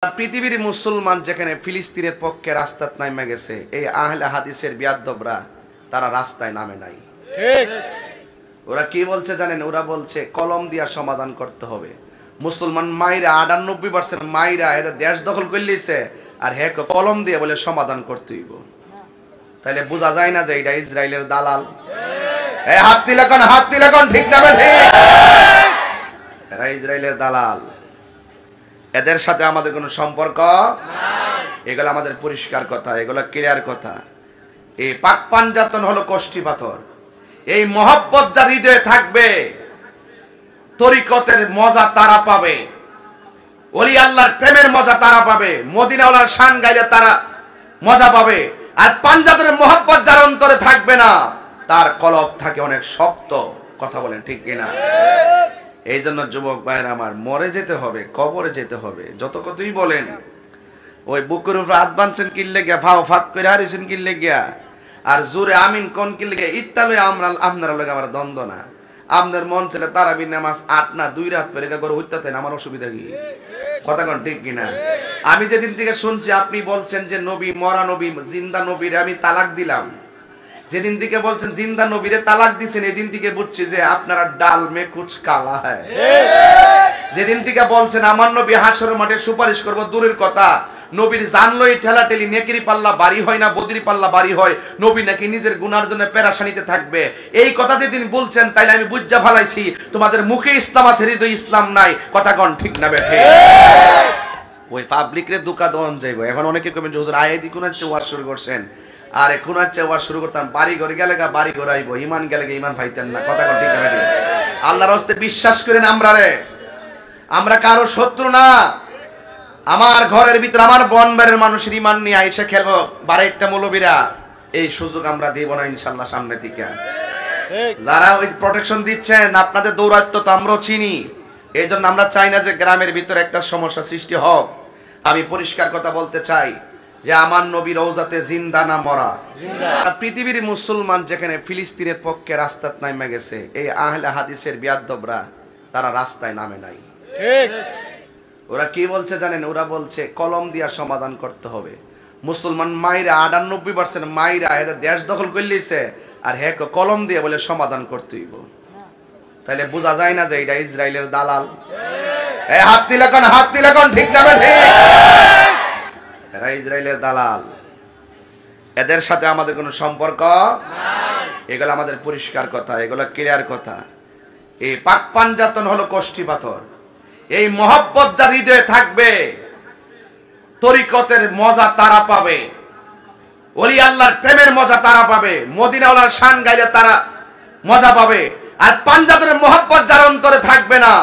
পৃথিবীর মুসলমান যেখানে ফিলিস্তিনের পক্ষে রাস্তায় নামে গেছে, এই আহলে হাদিসের বিয়াদ্দবরা তারা রাস্তায় নামে নাই। ঠিক। ওরা কি বলছে জানেন? ওরা বলছে কলম দিয়া সমাধান করতে হবে। মুসলমান মাইরা 98% মাইরা এদের দেশ দখল করে লিছে, আর হ্যাঁ কলম দিয়ে বলে সমাধান করতে হইব। তাইলে বোঝা যায় না যে এটা ইসরায়েলের দালাল। এই হাত দিলাকন ঠিক না ঠিক? এরা ইসরায়েলের দালাল, এদের সাথে আমাদের কোনো সম্পর্ক নাই। এগুলো আমাদের পরিষ্কার কথা, এগুলো ক্লিয়ার কথা। এই পাক পাঞ্জাতন হলো কষ্টি পাথর। এই মহব্বত যার হৃদয়ে থাকবে, তরিকতের মজা তারা পাবে, ওলি আল্লাহর প্রেমের মজা তারা পাবে, মদিনাওয়ালার শান গাইলে তারা মজা পাবে। আর পাঞ্জাতনের মহব্বত যার অন্তরে থাকবে না, তার কলব থাকে অনেক শক্ত। কথা বলেন ঠিক কিনা? এই জন্য যুবক ভাইয়ের আমার, মরে যেতে হবে, কবরে যেতে হবে। যত কতই বলেন, ওই বুকের উপর হাত বাঁধছেন কিনলে গিয়া, ফাও ফাঁক করে হারিয়েছেন কিনলে গিয়া, আর জোরে আমিন কোন কিনলে গিয়া, ইত্যাদি আপনারা লোক আমার দ্বন্দ্ব না। আপনার মন ছেলে তারাবি নামাজ 8 না 2 রাত পরে করে হইতাতেন, আমার অসুবিধা কি? কথা কোন ঠিক কিনা? আমি যেদিন থেকে শুনছি আপনি বলছেন যে নবী মরা নবী, জিন্দা নবীরে আমি তালাক দিলাম, যেদিন থেকে বলছেন জিন্দা নবীরে তালাক দিছেন, এদিন থেকে বুঝছি যে আপনারা ডাল মে কুছ কালা হয়। যেদিন থেকে বলছেন আমার নবী হাসরের মাঠে সুপারিশ করব, দূরের কথা, নবীর জানলই ঠেলাঠেলি নেকির পাল্লা বাড়ি হয় না, বদির পাল্লা বাড়ি হয়, নবী নাকি নিজের গুনার জন্য পেরেশানিতে থাকবে, এই কথা যেদিন বলছেন, তাইলে আমি বুঝা ফেলাইছি তোমাদের মুখে ইসলাম আছে, হৃদয়ে ইসলাম নাই। কথা কোন ঠিক না বেঠে? ওই পাবলিক রে দুকা দন যাইব। এখন অনেকে কমেন্ট হুজুর আয়াতি কোন ওয়াজ শুরু করছেন, আর এখন ওয়াজ শুরু করতাম বাড়ি ঘরে গেলে বাড়ি ঘর আইব, ইমান গেলে ইমান পাইতেন না। কথা কোন ঠিক না বেঠে? আল্লাহর রাস্তে বিশ্বাস করেন, আমরা কারো শত্রু না। আমার ঘরের ভিতরে আমার বনবাড়ির মানুষের ইমান নিয়ে আইসা খেলবো বাড়িটা মৌলবীরা, এই সুযোগ আমরা দিব না ইনশাল্লাহ সামনে থেকে। যারা ওই প্রোটেকশন দিচ্ছেন, আপনাদের দৌরাত্ম তো আমরাও চিনি। এই জন্য আমরা চাই না যে গ্রামের ভিতরে একটা সমস্যা সৃষ্টি হোক। আমি পরিষ্কার কথা বলতে চাই যে আমার নবী রওজাতে জিন্দা না মরা। পৃথিবীর মুসলমান যেখানে ফিলিস্তিনের পক্ষে রাস্তায় নামে গেছে, এই আহলে হাদিসের বিয়াদ্দবরা তারা রাস্তায় নামে নাই। ঠিক। ওরা কি বলছে জানেন? ওরা বলছে কলম দিয়া সমাধান করতে হবে। মুসলমান মাইরা 98% মাইরা এদের দেশ দখল করে লিছে, আর হ্যাঁ কলম দিয়ে বলে সমাধান করতে হইব। তাইলে বোঝা যায় না যে এটা ইসরায়েলের দালাল। এই হাত দিলাকন ঠিক না ঠিক? এরা ইসরায়েলের দালাল, এদের সাথে আমাদের কোনো সম্পর্ক নাই। এগুলো আমাদের পরিষ্কার কথা, এগুলো ক্লিয়ার কথা। এই পাক পাঞ্জাতন হলো কষ্টি পাথর। এই মহব্বত যার হৃদয়ে থাকবে, তরিকতের মজা তারা পাবে, ওলি আল্লাহর প্রেমের মজা তারা পাবে, মদিনাওয়ালার শান গাইলে তারা মজা পাবে। আর পাঞ্জাবের মহব্বত যার অন্তরে থাকবে না,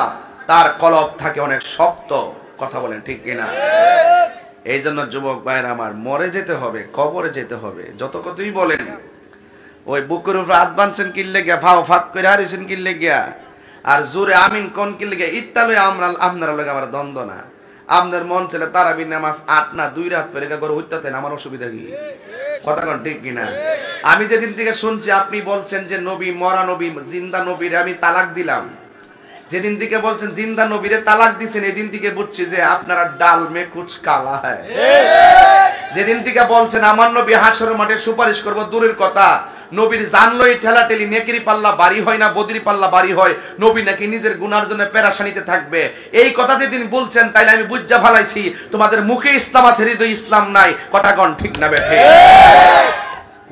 তার কলব থাকে অনেক শক্ত। কথা বলেন ঠিক কিনা? এই জন্য যুবক ভাইয়ের আমার, মরে যেতে হবে, কবরে যেতে হবে। যত কতই বলেন, ওই বুকের উপর হাত বাঁধছেন কিনলে গিয়া, ফাও ফাঁক করে হারিয়েছেন কিনলে গিয়া, আর জোরে আমিন কোন কিনলে গিয়া, ইত্যাদি আপনারা লোক আমার দ্বন্দ্ব না। আপনার মন ছেলে তারাবি নামাজ 8 না 2 রাত পরে করে হইতাতেন, আমার অসুবিধা কি? কথা কোন ঠিক কিনা? আমি যেদিন থেকে শুনছি আপনি বলছেন যে নবী মরা নবী, জিন্দা নবীরে আমি তালাক দিলাম, যেদিন থেকে বলছেন জিন্দা নবীরে তালাক দিছেন, এদিন থেকে বুঝছি যে আপনারা ডাল মে কুছ কালা হয়। যেদিন থেকে বলছেন আমার নবী হাসরের মাঠে সুপারিশ করব, দূরের কথা, নবীর জানলই ঠেলাঠেলি নেকির পাল্লা বাড়ি হয় না, বদির পাল্লা বাড়ি হয়, নবী নাকি নিজের গুনার জন্য পেরেশানিতে থাকবে, এই কথা যেদিন বলছেন, তাইলে আমি বুঝা ফেলাইছি তোমাদের মুখে ইসলাম আছে, হৃদয়ে ইসলাম নাই। কথা কোন ঠিক না বেঠে?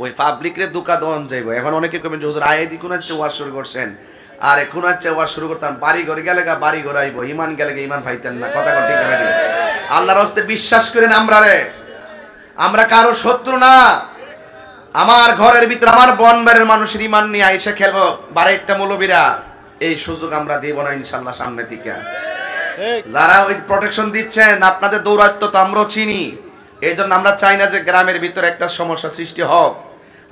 ওই পাবলিক রে দুকা দন যাইব। এখন অনেকে কমেন্ট হুজুর আয়াতি কোন ওয়াজ শুরু করছেন, আর এখন ওয়াজ শুরু করতাম বাড়ি ঘরে গেলে বাড়ি ঘর আইব, ইমান গেলে ইমান পাইতেন না। কথা কোন ঠিক না বেঠে? আল্লাহর রাস্তে বিশ্বাস করেন, আমরা কারো শত্রু না। আমার ঘরের ভিতরে আমার বনবাড়ির মানুষের ইমান নিয়ে আইসা খেলবো বাড়িটা মৌলবীরা, এই সুযোগ আমরা দিব না ইনশাল্লাহ সামনে থেকে। যারা ওই প্রোটেকশন দিচ্ছেন, আপনাদের দৌরাত্ম তো আমরাও চিনি। এই জন্য আমরা চাই না যে গ্রামের ভিতরে একটা সমস্যা সৃষ্টি হোক।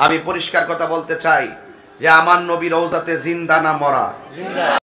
আমি পরিষ্কার কথা বলতে চাই যে আমার নবী রওজাতে জিন্দা না মরা।